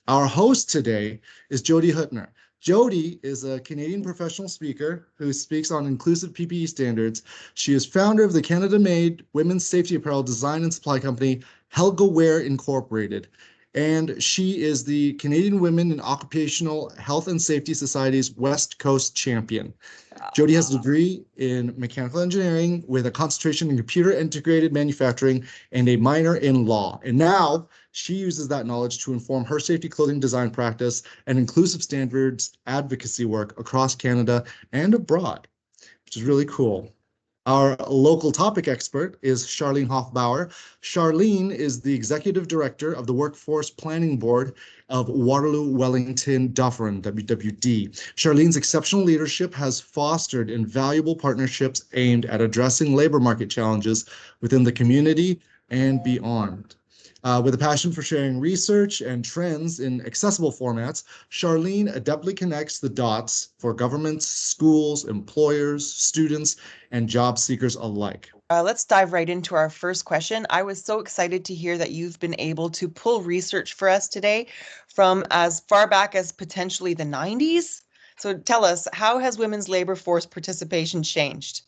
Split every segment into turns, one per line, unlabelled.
Our host today is Jodi Huettner. Jodi is a Canadian professional speaker who speaks on inclusive PPE standards. She is founder of the Canada-made women's safety apparel design and supply company, Helga Wear Incorporated. And she is the Canadian Women in Occupational Health and Safety Society's West Coast champion. Jodi has a degree in mechanical engineering with a concentration in computer integrated manufacturing and a minor in law. And now she uses that knowledge to inform her safety clothing design practice and inclusive standards advocacy work across Canada and abroad, which is really cool. Our local topic expert is Charlene Hofbauer. Charlene is the executive director of the Workforce Planning Board of Waterloo Wellington Dufferin, WWD. Charlene's exceptional leadership has fostered invaluable partnerships aimed at addressing labor market challenges within the community and beyond. With a passion for sharing research and trends in accessible formats, Charlene adeptly connects the dots for governments, schools, employers, students, and job seekers alike.
Let's dive right into our first question. I was so excited to hear that you've been able to pull research for us today from as far back as potentially the 90s. So tell us, how has women's labor force participation changed?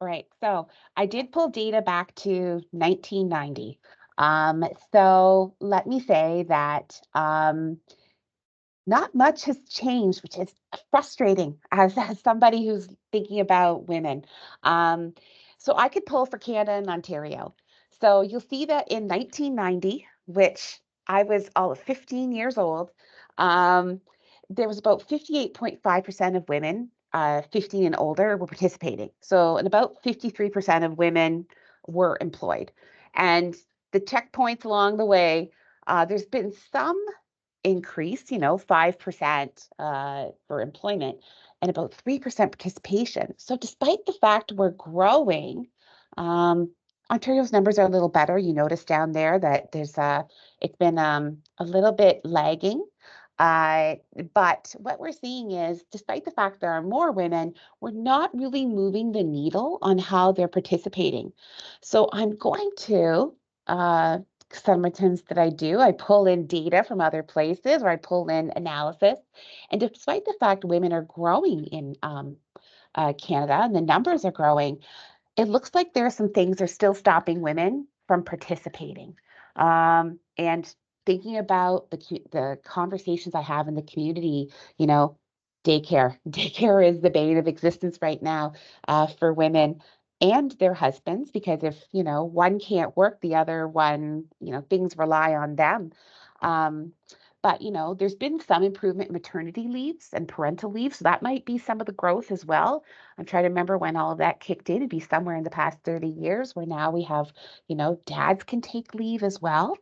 Right. So I did pull data back to 1990. So let me say that not much has changed, which is frustrating as somebody who's thinking about women. So I could pull for Canada and Ontario. So you'll see that in 1990, which I was all of 15 years old, there was about 58.5% of women 15 and older were participating. So, and about 53% of women were employed. And the checkpoints along the way, there's been some increase, 5% for employment and about 3% participation. So despite the fact we're growing, Ontario's numbers are a little better. You notice down there that it's been a little bit lagging. But what we're seeing is, despite the fact there are more women, we're not really moving the needle on how they're participating. So I'm going to summations that I do. I pull in data from other places, or I pull in analysis. And despite the fact women are growing in Canada and the numbers are growing, it looks like there are some things that are still stopping women from participating. And thinking about the conversations I have in the community, daycare. Daycare is the bane of existence right now for women and their husbands, because if, one can't work, the other one, things rely on them. But, there's been some improvement in maternity leaves and parental leave. So that might be some of the growth as well. I'm trying to remember when all of that kicked in. It'd be somewhere in the past 30 years where now we have, dads can take leave as well.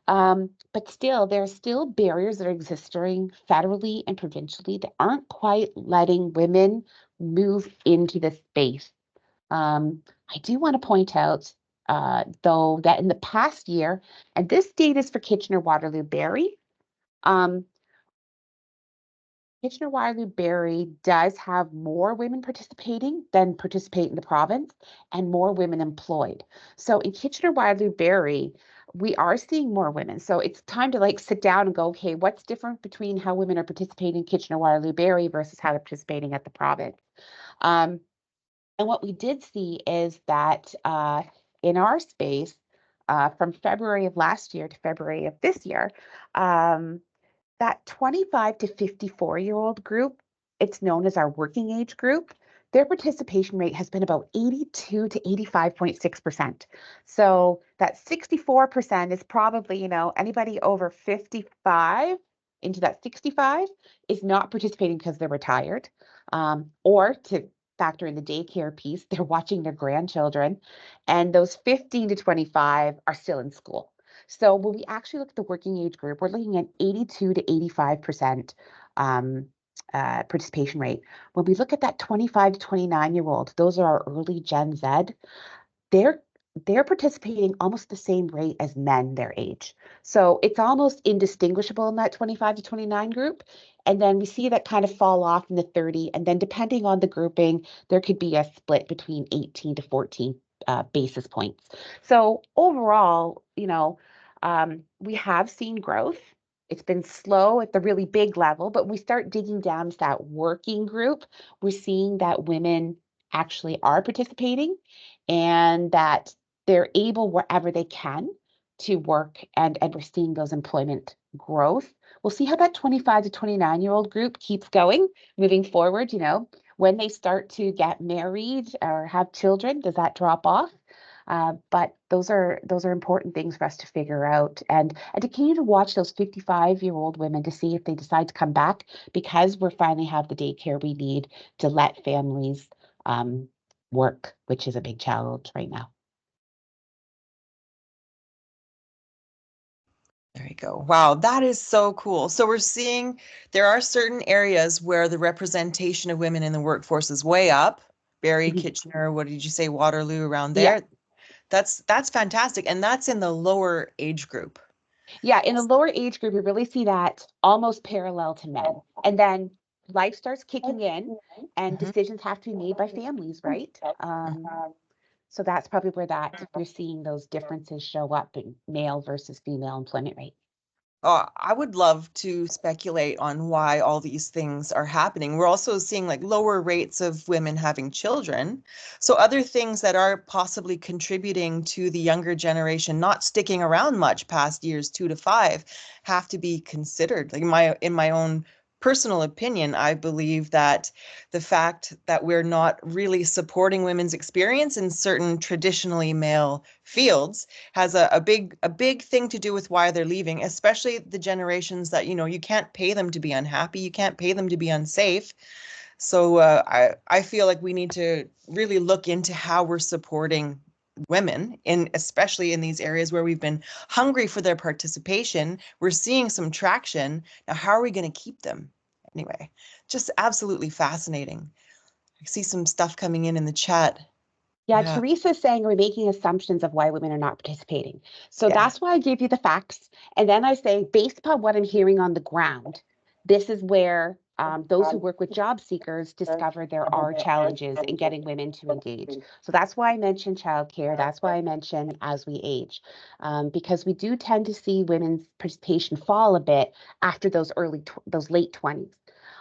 But still, there are still barriers that are existing federally and provincially that aren't quite letting women move into the space. I do want to point out, though, that in the past year, and this data is for Kitchener-Waterloo-Barrie, Kitchener-Waterloo-Barrie does have more women participating than participate in the province and more women employed. So in Kitchener-Waterloo-Barrie, we are seeing more women. So it's time to sit down and go, okay, what's different between how women are participating in Kitchener-Waterloo-Barrie versus how they're participating at the province? And what we did see is that in our space, from February of last year to February of this year, that 25 to 54-year-old group, it's known as our working age group, their participation rate has been about 82 to 85.6%. So that 64% is probably, anybody over 55 into that 65 is not participating because they're retired, or to factor in the daycare piece, they're watching their grandchildren, and those 15 to 25 are still in school. So when we actually look at the working age group, we're looking at 82 to 85% participation rate. When we look at that 25 to 29-year-old, those are our early Gen Z, they're participating almost the same rate as men their age. So it's almost indistinguishable in that 25 to 29 group. And then we see that kind of fall off in the 30. And then depending on the grouping, there could be a split between 18 to 14 basis points. So overall, we have seen growth. It's been slow at the really big level, but we start digging down to that working group. We're seeing that women actually are participating and that they're able wherever they can to work, and we're seeing those employment growth. We'll see how that 25 to 29-year-old group keeps going moving forward. You know, when they start to get married or have children, does that drop off? But those are important things for us to figure out, and to continue to watch those 55-year-old women to see if they decide to come back, because we're finally have the daycare we need to let families work, which is a big challenge right now.
There you go. Wow, that is so cool. So we're seeing there are certain areas where the representation of women in the workforce is way up. Barrie,
Mhm.
Kitchener, what did you say, Waterloo, around
Yeah.
there? That's fantastic. And that's in the lower age group.
Yeah, in a lower age group, you really see that almost parallel to men. And then life starts kicking in and
Mhm,
decisions have to be made by families, right?
mhm.
So that's probably where that we're seeing those differences show up in male versus female employment rate.
I would love to speculate on why all these things are happening. We're also seeing like lower rates of women having children. So other things that are possibly contributing to the younger generation not sticking around much past years 2 to 5 have to be considered. Like in my own personal opinion, I believe that the fact that we're not really supporting women's experience in certain traditionally male fields has a big thing to do with why they're leaving, especially the generations that, you know, you can't pay them to be unhappy, you can't pay them to be unsafe. So I feel like we need to really look into how we're supporting women in, especially in these areas where we've been hungry for their participation. We're seeing some traction. Now, how are we going to keep them? Anyway, just absolutely fascinating. I see some stuff coming in the chat.
Yeah,
Yeah.
Teresa's saying we're making assumptions of why women are not participating. So
Yeah.
that's why I give you the facts. And then I say, based upon what I'm hearing on the ground, this is where those who work with job seekers discover there are challenges in getting women to engage. So that's why I mentioned childcare. That's why I mentioned as we age, because we do tend to see women's participation fall a bit after those those late 20s.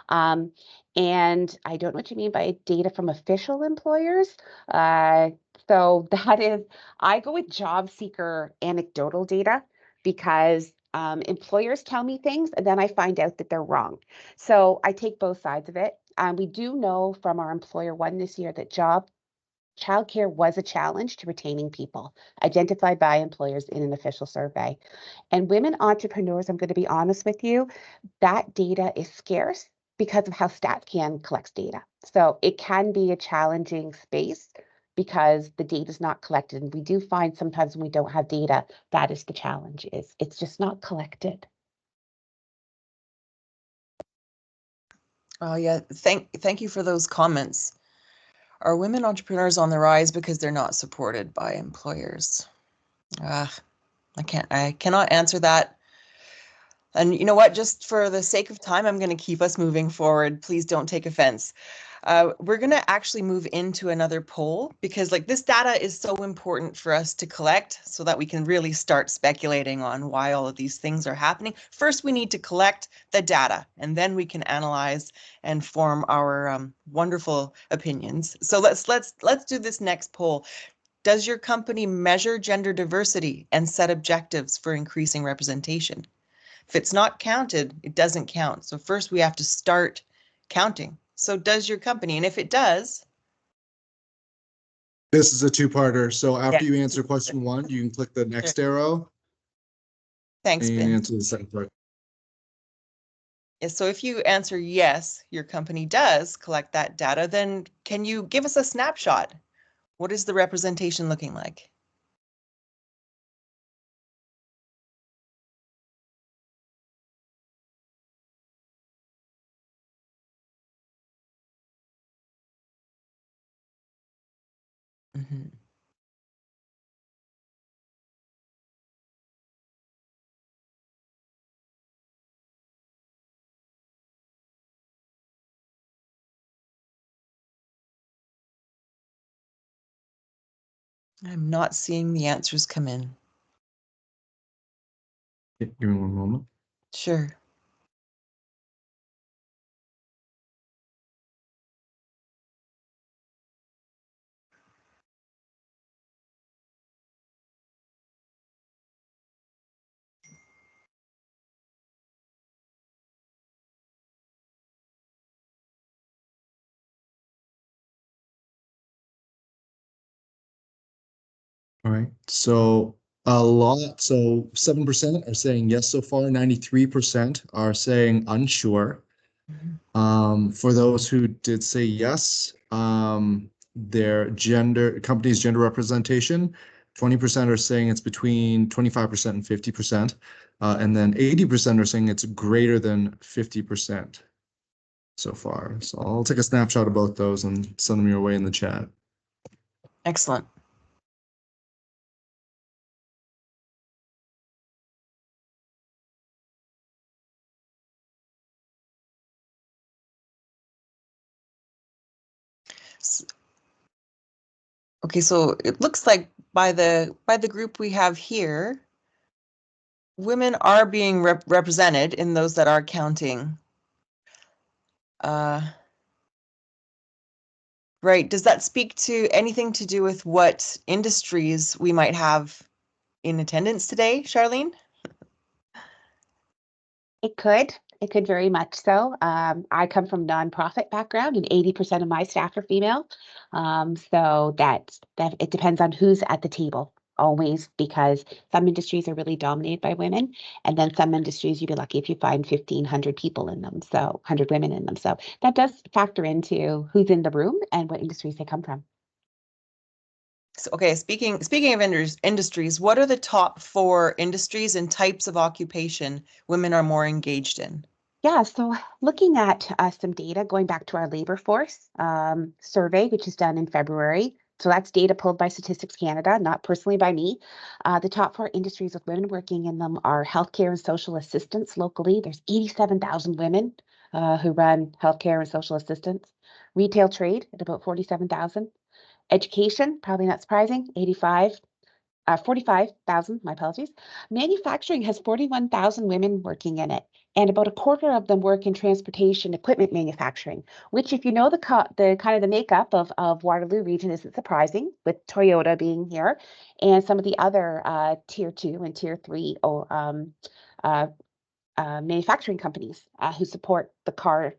Um, and I don't know what you mean by data from official employers. Uh, so that is, I go with job seeker anecdotal data because employers tell me things and then I find out that they're wrong. So I take both sides of it. We do know from our employer one this year that childcare was a challenge to retaining people, identified by employers in an official survey. And women entrepreneurs, I'm going to be honest with you, that data is scarce because of how StatCan collects data. So it can be a challenging space because the data is not collected. And we do find sometimes when we don't have data, that is the challenge, is it's just not collected.
Oh yeah, thank you for those comments. Are women entrepreneurs on the rise because they're not supported by employers? Ah, I cannot answer that. And you know what? Just for the sake of time, I'm going to keep us moving forward. Please don't take offense. We're going to actually move into another poll because like this data is so important for us to collect so that we can really start speculating on why all of these things are happening. First, we need to collect the data and then we can analyze and form our wonderful opinions. So let's do this next poll. Does your company measure gender diversity and set objectives for increasing representation? If it's not counted, it doesn't count. So first we have to start counting. So does your company? And if it does.
This is a two-parter. So after
Yeah.
you answer question 1, you can click the next arrow
Thanks,
and
Ben.
answer the second part.
So if you answer yes, your company does collect that data, then can you give us a snapshot? What is the representation looking like? Mhm. I'm not seeing the answers come in.
Give me one moment.
Sure.
All right. So a lot. So 7% are saying yes so far. 93% are saying unsure. For those who did say yes, their company's gender representation, 20% are saying it's between 25% and 50%. And then 80% are saying it's greater than 50% so far. So I'll take a snapshot of both those and send them your way in the chat.
Excellent. Okay, so it looks like by the group we have here, women are being represented in those that are counting. Right. Does that speak to anything to do with what industries we might have in attendance today, Charlene?
It could. It could very much so. I come from nonprofit background, and 80% of my staff are female. So that it depends on who's at the table always, because some industries are really dominated by women, and then some industries you'd be lucky if you find 1,500 people in them, so 100 women in them. So that does factor into who's in the room and what industries they come from.
So, okay, speaking of industries, what are the top 4 industries and types of occupation women are more engaged in?
Yeah, so looking at some data going back to our labor force survey, which is done in February. So that's data pulled by Statistics Canada, not personally by me. The top 4 industries with women working in them are healthcare and social assistance locally. There's 87,000 women who run healthcare and social assistance. Retail trade at about 47,000. Education, probably not surprising, 45,000, my apologies. Manufacturing has 41,000 women working in it, and about a quarter of them work in transportation equipment manufacturing, which, if you know the kind of the makeup of Waterloo region, isn't surprising, with Toyota being here and some of the other tier 2 and tier 3 manufacturing companies who support the car.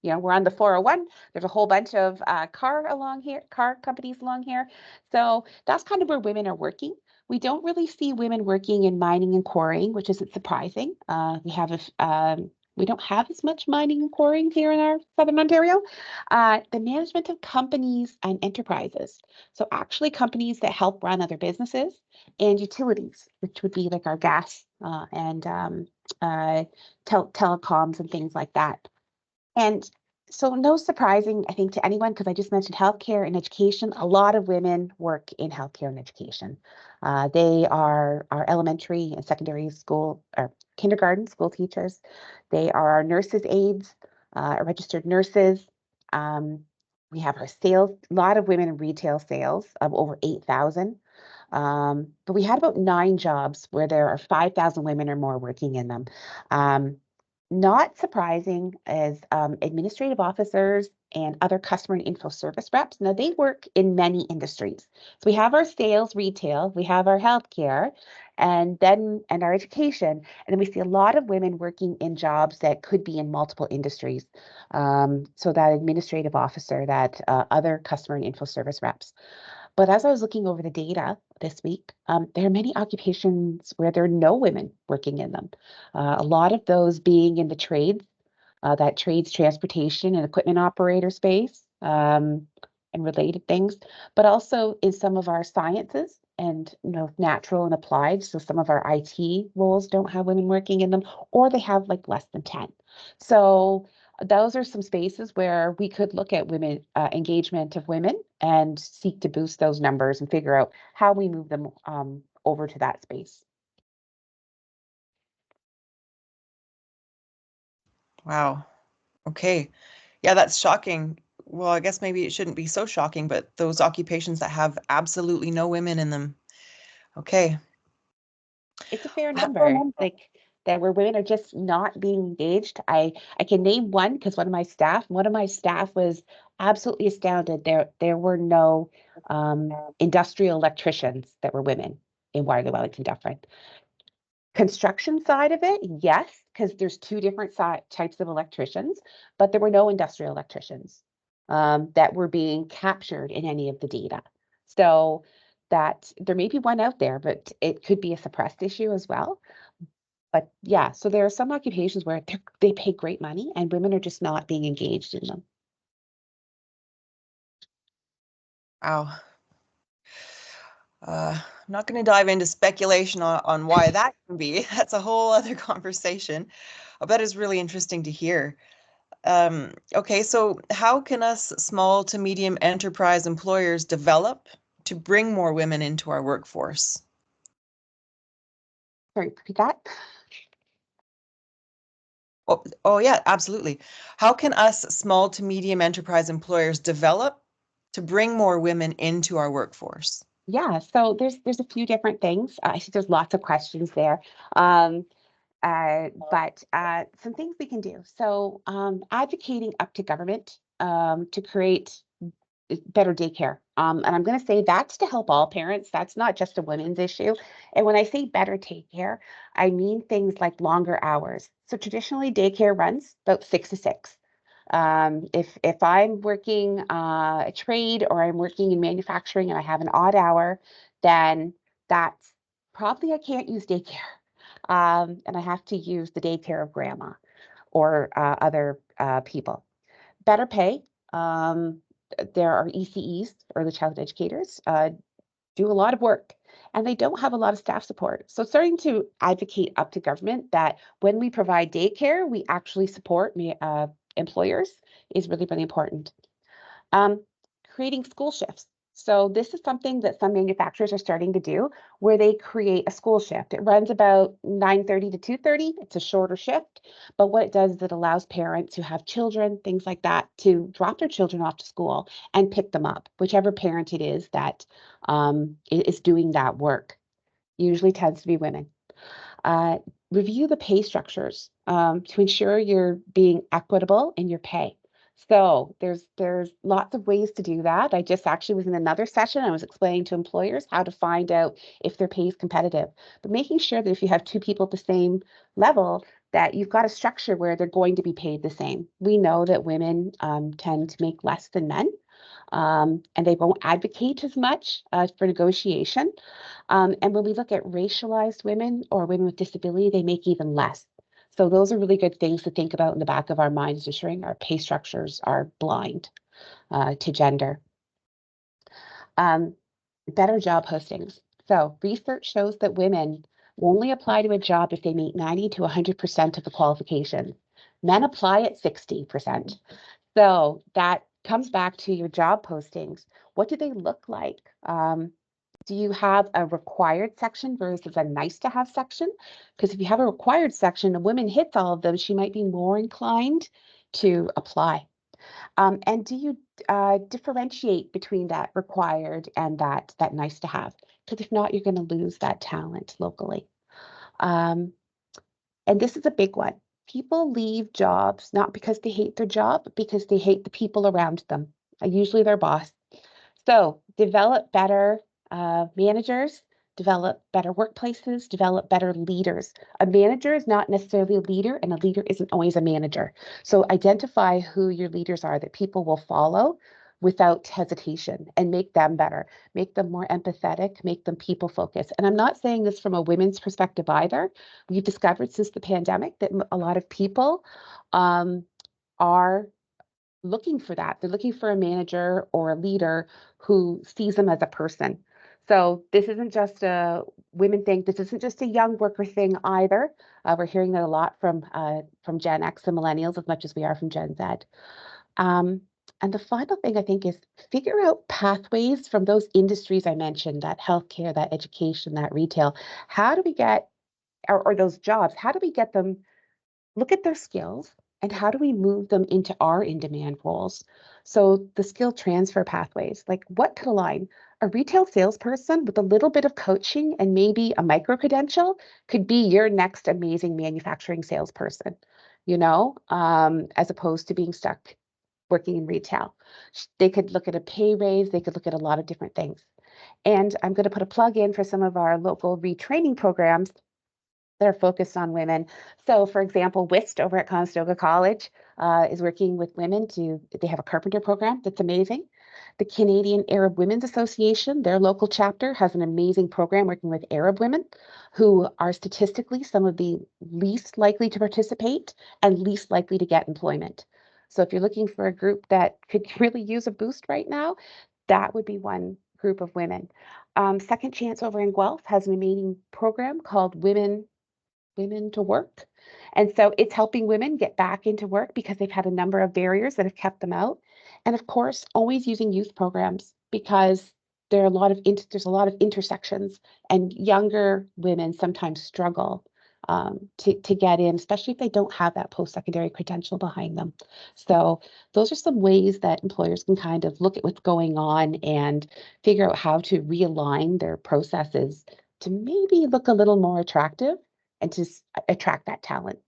You know, we're on the 401. There's a whole bunch of car companies along here. So that's kind of where women are working. We don't really see women working in mining and quarrying, which isn't surprising. We don't have as much mining and quarrying here in our Southern Ontario. The management of companies and enterprises. So actually companies that help run other businesses, and utilities, which would be like our gas and telecoms and things like that. And so no surprising, I think, to anyone, because I just mentioned healthcare and education. A lot of women work in healthcare and education. They are our elementary and secondary school or kindergarten school teachers. They are our nurses' aides, registered nurses. We have our sales, a lot of women in retail sales of over 8,000. But we had about 9 jobs where there are 5,000 women or more working in them. Not surprising is administrative officers and other customer and info service reps. Now, they work in many industries. So we have our sales, retail, we have our healthcare, and our education. And then we see a lot of women working in jobs that could be in multiple industries. So that administrative officer, that other customer and info service reps. But as I was looking over the data this week, there are many occupations where there are no women working in them. A lot of those being in the trades, that trades, transportation and equipment operator space, and related things, but also in some of our sciences and natural and applied. So some of our IT roles don't have women working in them, or they have like less than 10. So those are some spaces where we could look at women engagement of women and seek to boost those numbers and figure out how we move them over to that space.
Wow. Okay. Yeah, that's shocking. Well, I guess maybe it shouldn't be so shocking, but those occupations that have absolutely no women in them. Okay.
It's a fair number. Like that where women are just not being engaged. I can name one because one of my staff was absolutely astounded. There were no industrial electricians that were women in Waterloo Wellington Dufferin. Construction side of it, yes, because there's two different types of electricians, but there were no industrial electricians that were being captured in any of the data. So that there may be one out there, but it could be a suppressed issue as well. But yeah, so there are some occupations where they pay great money and women are just not being engaged in them.
Wow. I'm not going to dive into speculation on why that can be. That's a whole other conversation. That is really interesting to hear. Okay, so how can us small to medium enterprise employers develop to bring more women into our workforce?
Sorry, repeat that.
Oh yeah, absolutely. How can us small to medium enterprise employers develop to bring more women into our workforce?
Yeah, so there's a few different things. I think there's lots of questions there. But some things we can do. So advocating up to government to create better daycare. And I'm going to say that's to help all parents. That's not just a women's issue. And when I say better daycare, I mean things like longer hours. So traditionally daycare runs about 6 to 6. If I'm working a trade or I'm working in manufacturing and I have an odd hour, then that's probably I can't use daycare. And I have to use the daycare of grandma or other people. Better pay. There are ECEs, early childhood educators, do a lot of work and they don't have a lot of staff support. So starting to advocate up to government that when we provide daycare, we actually support employers is really, really important. Creating school shifts. So this is something that some manufacturers are starting to do where they create a school shift. It runs about 9:30 to 2:30. It's a shorter shift, but what it does is it allows parents who have children, things like that, to drop their children off to school and pick them up, whichever parent it is that is doing that work. Usually tends to be women. Review the pay structures to ensure you're being equitable in your pay. So there's lots of ways to do that. I just actually was in another session. I was explaining to employers how to find out if their pay is competitive, but making sure that if you have two people at the same level, that you've got a structure where they're going to be paid the same. We know that women tend to make less than men. And they won't advocate as much for negotiation. And when we look at racialized women or women with disability, they make even less. So those are really good things to think about in the back of our minds, ensuring our pay structures are blind to gender. Better job postings. So research shows that women only apply to a job if they meet 90 to 100% of the qualifications. Men apply at 60%. So that comes back to your job postings. What do they look like? Do you have a required section versus a nice to have section? Because if you have a required section, a woman hits all of them, she might be more inclined to apply. And do you differentiate between that required and that nice to have? Because if not, you're going to lose that talent locally. And this is a big one. People leave jobs not because they hate their job, but because they hate the people around them, usually their boss. So develop better managers, develop better workplaces, develop better leaders. A manager is not necessarily a leader, and a leader isn't always a manager. So identify who your leaders are that people will follow without hesitation and make them better, make them more empathetic, make them people focused. And I'm not saying this from a women's perspective either. We've discovered since the pandemic that a lot of people are looking for that. They're looking for a manager or a leader who sees them as a person. So this isn't just a women thing. This isn't just a young worker thing either. We're hearing that a lot from Gen X and millennials as much as we are from Gen Z. And the final thing I think is figure out pathways from those industries I mentioned, that healthcare, that education, that retail. How do we get, or those jobs, how do we get them, look at their skills, and how do we move them into our in-demand roles? So the skill transfer pathways, like what could align? A retail salesperson with a little bit of coaching and maybe a micro credential could be your next amazing manufacturing salesperson, as opposed to being stuck working in retail. They could look at a pay raise, they could look at a lot of different things. And I'm going to put a plug in for some of our local retraining programs that are focused on women. So, for example, WIST over at Conestoga College is working with women they have a carpenter program that's amazing. The Canadian Arab Women's Association, their local chapter, has an amazing program working with Arab women who are statistically some of the least likely to participate and least likely to get employment. So if you're looking for a group that could really use a boost right now, that would be one group of women. Second Chance over in Guelph has an amazing program called Women to Work. And so it's helping women get back into work because they've had a number of barriers that have kept them out. And of course, always using youth programs because there's a lot of intersections, and younger women sometimes struggle to get in, especially if they don't have that post-secondary credential behind them. So those are some ways that employers can kind of look at what's going on and figure out how to realign their processes to maybe look a little more attractive and to attract that talent.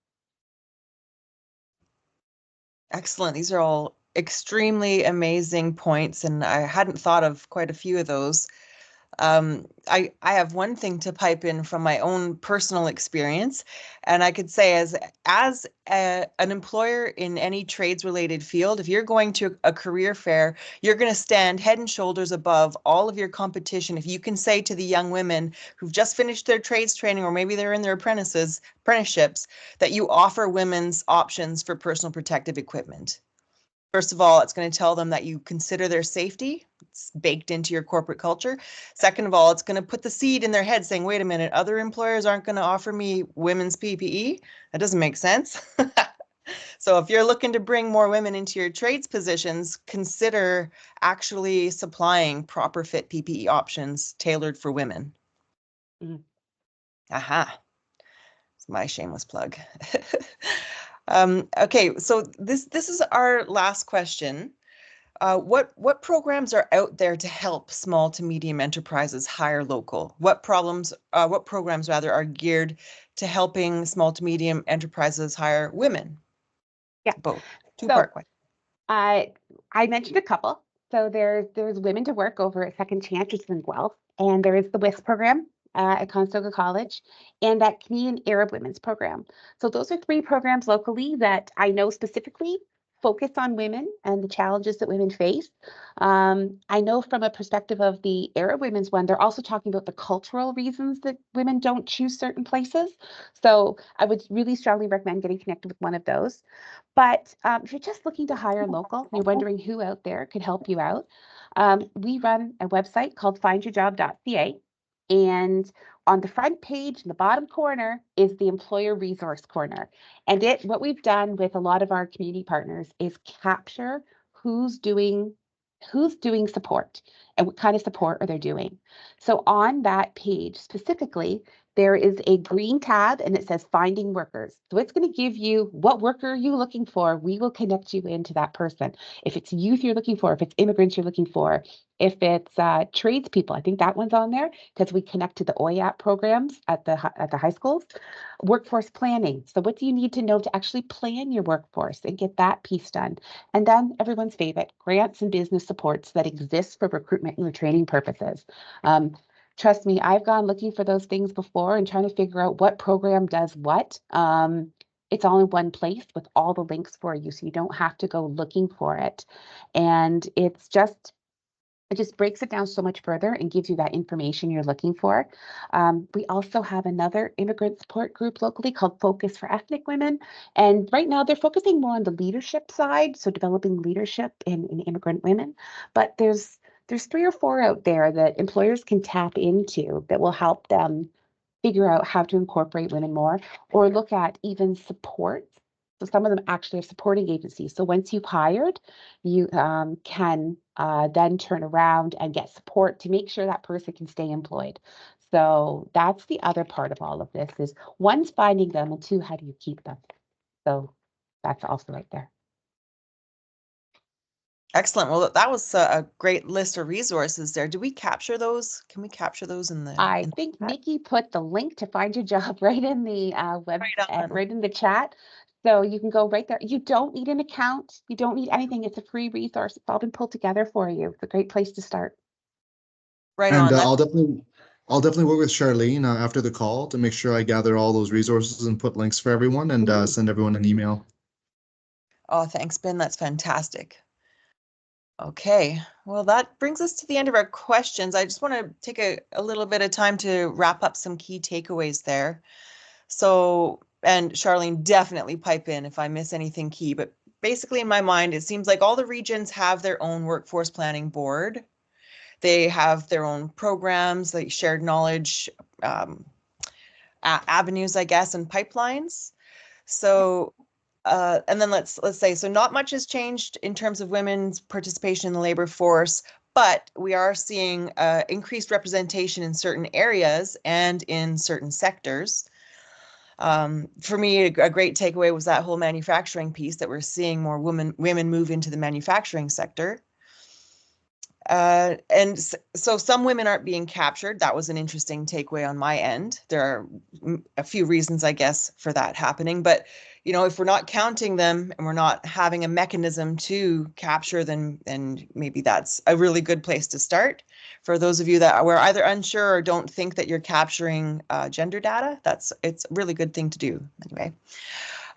Excellent. These are all extremely amazing points, and I hadn't thought of quite a few of those. I have one thing to pipe in from my own personal experience, and I could say as an employer in any trades related field, if you're going to a career fair, you're going to stand head and shoulders above all of your competition. If you can say to the young women who've just finished their trades training, or maybe they're in their apprenticeships, that you offer women's options for personal protective equipment. First of all, it's going to tell them that you consider their safety. It's baked into your corporate culture. Second of all, it's going to put the seed in their head saying, wait a minute, other employers aren't going to offer me women's PPE. That doesn't make sense. So if you're looking to bring more women into your trades positions, consider actually supplying proper fit PPE options tailored for women.
Mm.
Aha. It's my shameless plug. Okay, so this is our last question. What programs are out there to help small to medium enterprises hire local? What programs rather are geared to helping small to medium enterprises hire women?
Yeah.
Both.
So
Two-part question.
I mentioned a couple. So there's Women to Work over at Second Chance, which is in Guelph, and there is the WISP program at Conestoga College, and that Canadian Arab Women's program. So those are three programs locally that I know specifically focus on women and the challenges that women face. I know from a perspective of the Arab Women's one, they're also talking about the cultural reasons that women don't choose certain places. So I would really strongly recommend getting connected with one of those. But if you're just looking to hire local, you're wondering who out there could help you out, we run a website called findyourjob.ca. And on the front page in the bottom corner is the employer resource corner. And what we've done with a lot of our community partners is capture who's doing support and what kind of support are they doing. So on that page specifically, there is a green tab and it says finding workers. So it's going to give you what worker are you looking for. We will connect you into that person. If it's youth you're looking for, if it's immigrants you're looking for, if it's tradespeople, I think that one's on there because we connect to the OYAP programs at the high schools. Workforce planning. So what do you need to know to actually plan your workforce and get that piece done? And then everyone's favorite, grants and business supports that exist for recruitment and retraining purposes. Trust me, I've gone looking for those things before and trying to figure out what program does what. It's all in one place with all the links for you, so you don't have to go looking for it. And it just breaks it down so much further and gives you that information you're looking for. We also have another immigrant support group locally called Focus for Ethnic Women. And right now they're focusing more on the leadership side, so developing leadership in immigrant women. But there's 3 or 4 out there that employers can tap into that will help them figure out how to incorporate women more or look at even support. So some of them actually are supporting agencies. So once you've hired, you can then turn around and get support to make sure that person can stay employed. So that's the other part of all of this is one's finding them and two, how do you keep them? So That's also right there.
Excellent. Well, that was a great list of resources there. Do we capture those? Can we capture those in the?
I
in the
think
chat?
Nikki put the link to find your job right in the web,
Right on.
right in the chat. So you can go right there. You don't need an account. You don't need anything. It's a free resource. It's all been pulled together for you. It's a great place to start.
Right
And
on.
I'll definitely work with Charlene after the call to make sure I gather all those resources and put links for everyone and send everyone an email.
Oh, thanks, Ben. That's fantastic. Okay, well, that brings us to the end of our questions. I just want to take a little bit of time to wrap up some key takeaways there. So, and Charlene, definitely pipe in if I miss anything key, but basically in my mind, it seems like all the regions have their own workforce planning board. They have their own programs, like shared knowledge, avenues, I guess, and pipelines. So, and then let's say, so not much has changed in terms of women's participation in the labor force, but we are seeing increased representation in certain areas and in certain sectors. For me, a great takeaway was that whole manufacturing piece, that we're seeing more women move into the manufacturing sector. And so some women aren't being captured. That was an interesting takeaway on my end. There are a few reasons, I guess, for that happening. But, you know, if we're not counting them and we're not having a mechanism to capture them, then maybe that's a really good place to start. For those of you that were either unsure or don't think that you're capturing gender data, it's a really good thing to do anyway.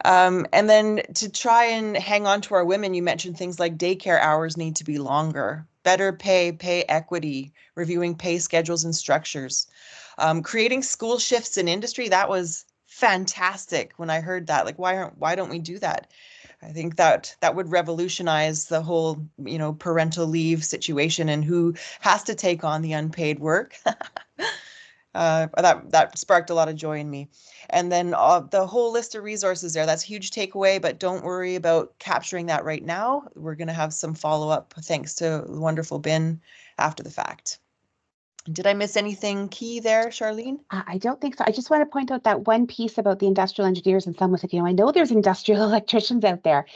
And then to try and hang on to our women, you mentioned things like daycare hours need to be longer, better pay equity, reviewing pay schedules and structures, creating school shifts in industry. That was fantastic when I heard that. Like, why don't we do that? I think that would revolutionize the whole, you know, parental leave situation and who has to take on the unpaid work. That sparked a lot of joy in me. And then the whole list of resources there, that's a huge takeaway, but don't worry about capturing that right now. We're going to have some follow-up thanks to the wonderful Ben after the fact. Did I miss anything key there, Charlene?
I don't think so. I just want to point out that one piece about the industrial engineers, and someone said, you know, I know there's industrial electricians out there.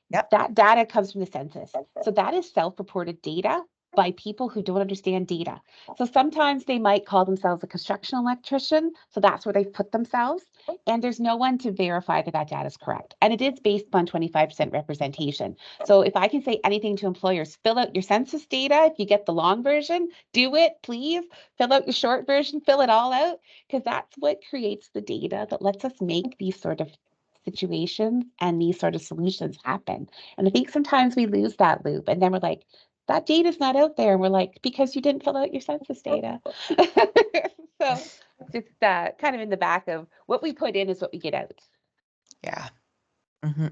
Yep.
That data comes from the census. So that is self-reported data by people who don't understand data. So sometimes they might call themselves a construction electrician. So that's where they put themselves. And there's no one to verify that that data is correct. And it is based on 25% representation. So if I can say anything to employers, fill out your census data. If you get the long version, do it, please. Fill out your short version, fill it all out, because that's what creates the data that lets us make these sort of situations and these sort of solutions happen. And I think sometimes we lose that loop, and then we're like, that data's not out there. And we're like, because you didn't fill out your census data. So just kind of in the back of what we put in is what we get out.
Yeah. Mm-hmm.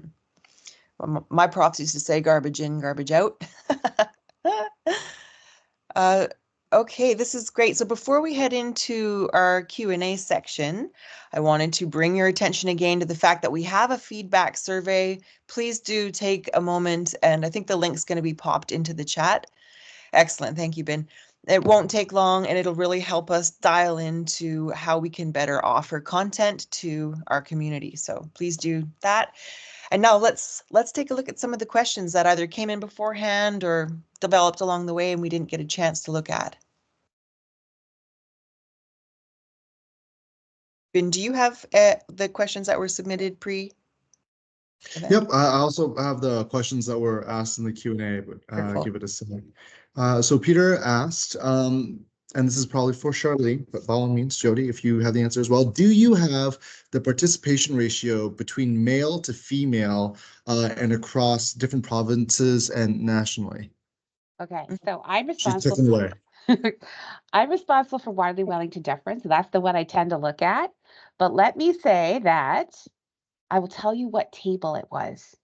Well, my props used to say garbage in, garbage out. Okay, this is great. So before we head into our Q&A section, I wanted to bring your attention again to the fact that we have a feedback survey. Please do take a moment, and I think the link's going to be popped into the chat. Excellent. Thank you, Ben. It won't take long, and it'll really help us dial into how we can better offer content to our community. So please do that. And now let's take a look at some of the questions that either came in beforehand or developed along the way and we didn't get a chance to look at. Ben, do you have the questions that were submitted pre?
Yep, I also have the questions that were asked in the Q&A, but give it a second. So Peter asked, and this is probably for Charlene, but by all means, Jodi, if you have the answer as well. Do you have the participation ratio between male to female and across different provinces and nationally?
Okay, so I'm
She's
responsible.
taken away.
I'm responsible for Waterloo Wellington deference. So that's the one I tend to look at. But let me say that I will tell you what table it was.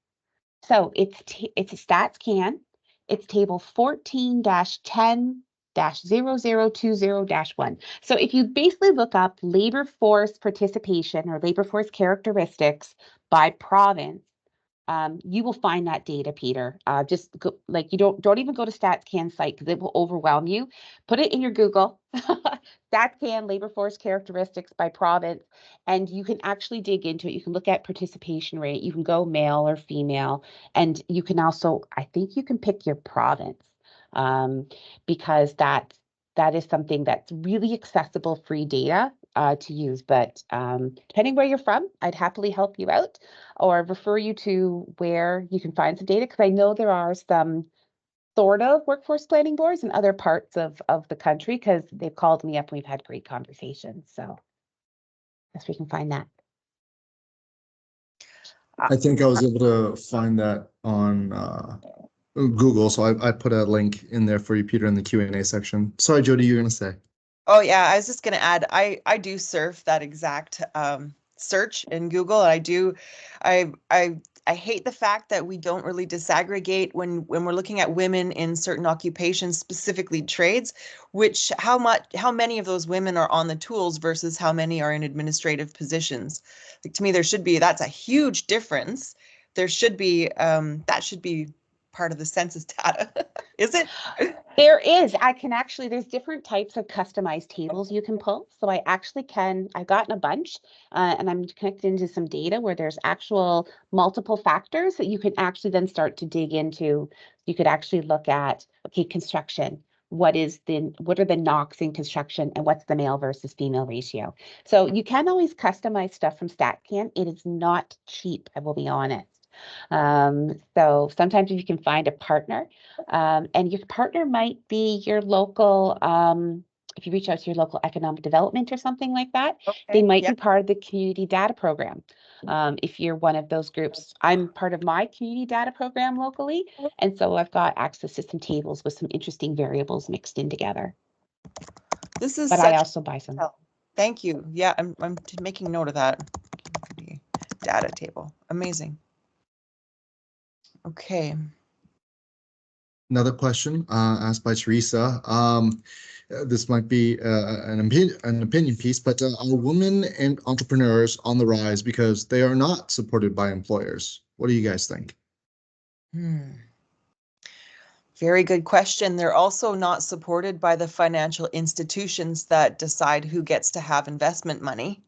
So it's a stats can. It's table 14-10-0020-1. So if you basically look up labor force participation or labor force characteristics by province, you will find that data, Peter. Just go, like, you don't even go to StatsCan site because it will overwhelm you. Put it in your Google, StatsCan labor force characteristics by province, and you can actually dig into it. You can look at participation rate. You can go male or female, and you can also, I think you can pick your province, because that is something that's really accessible, free data to use. But depending where you're from, I'd happily help you out or refer you to where you can find some data, because I know there are some sort of workforce planning boards in other parts of the country, because they've called me up and we've had great conversations. So yes, we can find that.
I think I was able to find that on Google, so I put a link in there for you, Peter, in the Q&A section. Sorry, Jodi, you're going to say.
Oh yeah, I was just going to add, I do surf that exact search in Google. I hate the fact that we don't really disaggregate when we're looking at women in certain occupations, specifically trades, how many of those women are on the tools versus how many are in administrative positions. Like, to me, that's a huge difference. There should be that should be part of the census data. Is it?
There is. There's different types of customized tables you can pull. So I've gotten a bunch and I'm connected into some data where there's actual multiple factors that you can actually then start to dig into. You could actually look at, okay, construction. What are the knocks in construction, and what's the male versus female ratio? So you can always customize stuff from StatCan. It is not cheap, I will be honest. So sometimes if you can find a partner, and your partner might be your local, if you reach out to your local economic development or something like that, they might be part of the community data program. If you're one of those groups, I'm part of my community data program locally. And so I've got access to some tables with some interesting variables mixed in together. But I also buy some.
Thank you. Yeah, I'm making note of that. Data table. Amazing. Okay.
Another question asked by Teresa. This might be an opinion piece, but are women and entrepreneurs on the rise because they are not supported by employers? What do you guys think?
Very good question. They're also not supported by the financial institutions that decide who gets to have investment money.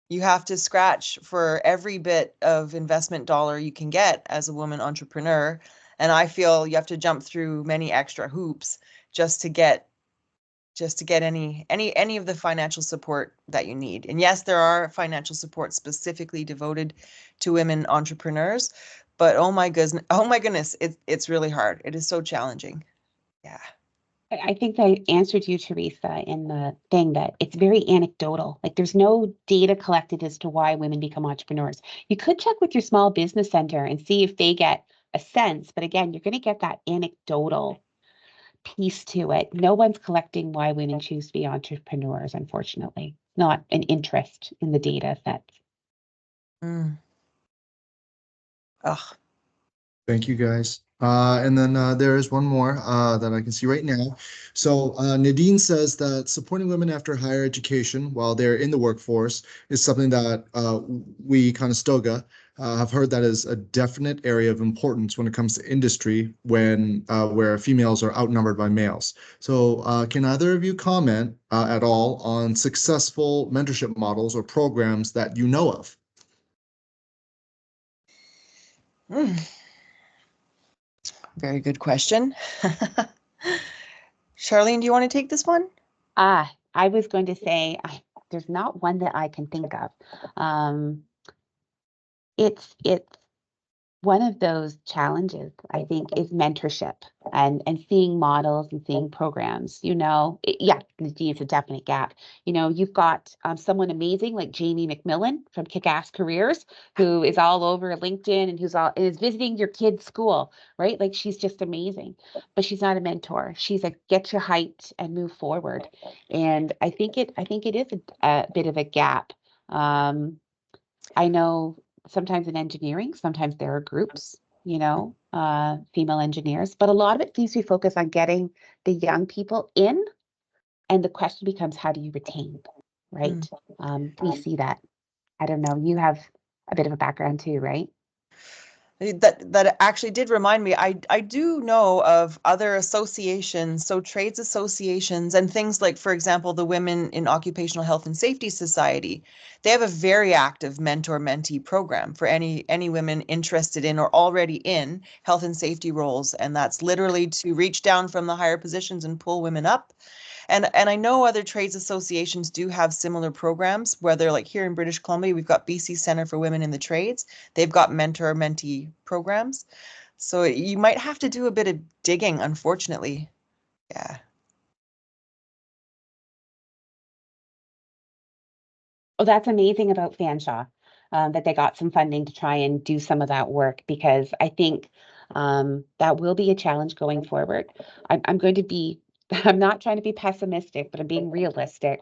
You have to scratch for every bit of investment dollar you can get as a woman entrepreneur. And I feel you have to jump through many extra hoops just to get any of the financial support that you need. And yes, there are financial support specifically devoted to women entrepreneurs, but oh my goodness, it's really hard. It is so challenging. Yeah.
I think I answered you, Teresa, in the thing that it's very anecdotal. Like, there's no data collected as to why women become entrepreneurs. You could check with your small business center and see if they get a sense, but again, you're going to get that anecdotal piece to it. No one's collecting why women choose to be entrepreneurs, unfortunately. Not an interest in the data sets.
Thank you, guys. And then there is one more that I can see right now. So Nadine says that supporting women after higher education while they're in the workforce is something that we, Conestoga, have heard that is a definite area of importance when it comes to industry where females are outnumbered by males. So can either of you comment at all on successful mentorship models or programs that you know of?
Very good question. Charlene, do you want to take this one?
I was going to say, there's not one that I can think of. It's one of those challenges, I think, is mentorship and seeing models and seeing programs. It's a definite gap. You've got someone amazing like Jamie McMillan from Kick-Ass Careers, who is all over LinkedIn and is visiting your kid's school, right? Like, she's just amazing, but she's not a mentor. She's a get your height and move forward. And I think it is a bit of a gap. I know sometimes in engineering, sometimes there are groups, female engineers, but a lot of it seems to be focused on getting the young people in. And the question becomes, how do you retain, right? We see that. I don't know. You have a bit of a background too, right?
That actually did remind me. I do know of other associations, so trades associations and things like, for example, the Women in Occupational Health and Safety Society. They have a very active mentor-mentee program for any women interested in or already in health and safety roles, and that's literally to reach down from the higher positions and pull women up. And I know other trades associations do have similar programs, whether like here in British Columbia, we've got BC Centre for Women in the Trades. They've got mentor-mentee programs. So you might have to do a bit of digging, unfortunately. Yeah.
Oh, that's amazing about Fanshawe, that they got some funding to try and do some of that work, because I think that will be a challenge going forward. I'm going to be, I'm not trying to be pessimistic, but I'm being realistic,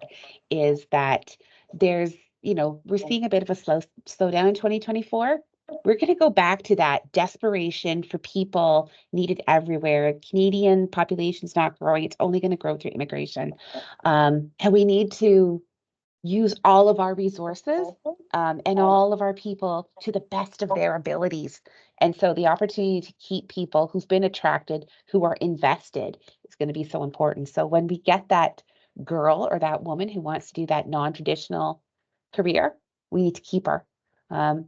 is that there's, we're seeing a bit of a slowdown in 2024. We're going to go back to that desperation for people needed everywhere. Canadian population's not growing. It's only going to grow through immigration. And we need to use all of our resources, and all of our people to the best of their abilities. And so the opportunity to keep people who've been attracted, who are invested, is going to be so important. So when we get that girl or that woman who wants to do that non-traditional career, we need to keep her,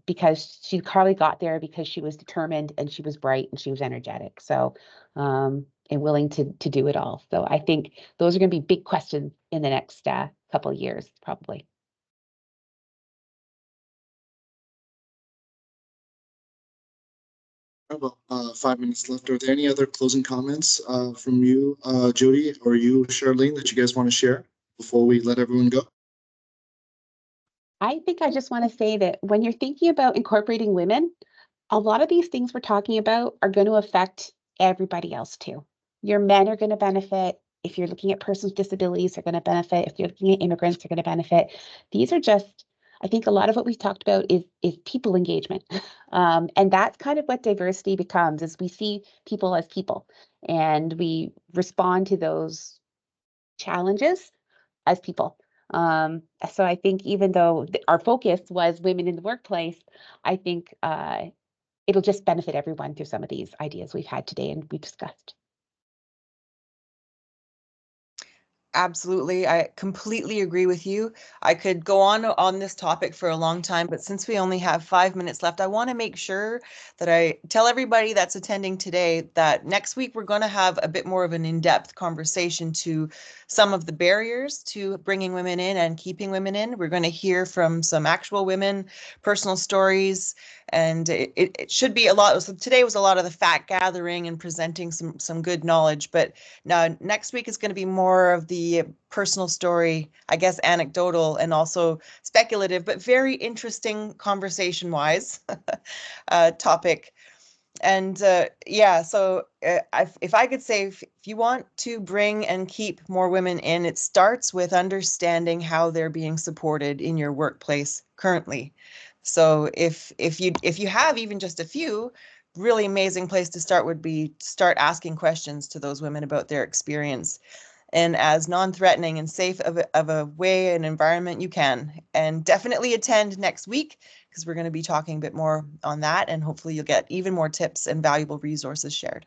because she probably got there because she was determined and she was bright and she was energetic. So, and willing to do it all. So I think those are going to be big questions in the next couple of years, probably.
About 5 minutes left. Are there any other closing comments from you, Jodi, or you, Charlene, that you guys want to share before we let everyone go?
I think I just want to say that when you're thinking about incorporating women, a lot of these things we're talking about are going to affect everybody else too. Your men are going to benefit. If you're looking at persons with disabilities, they're going to benefit. If you're looking at immigrants, they're going to benefit. These are just, I think a lot of what we've talked about is people engagement. And that's kind of what diversity becomes, is we see people as people and we respond to those challenges as people. So I think even though our focus was women in the workplace, I think it'll just benefit everyone through some of these ideas we've had today and we discussed.
Absolutely. I completely agree with you. I could go on this topic for a long time, but since we only have 5 minutes left, I want to make sure that I tell everybody that's attending today that next week we're going to have a bit more of an in-depth conversation to some of the barriers to bringing women in and keeping women in. We're going to hear from some actual women, personal stories, and it should be a lot. So today was a lot of the fact gathering and presenting some good knowledge, but now, next week is going to be more of the personal story, I guess, anecdotal and also speculative, but very interesting conversation-wise topic. And yeah, so if I could say, if you want to bring and keep more women in, it starts with understanding how they're being supported in your workplace currently. So if you have even just a few, really amazing place to start would be start asking questions to those women about their experience, and as non-threatening and safe of a way and environment you can. And definitely attend next week, because we're going to be talking a bit more on that, and hopefully you'll get even more tips and valuable resources shared.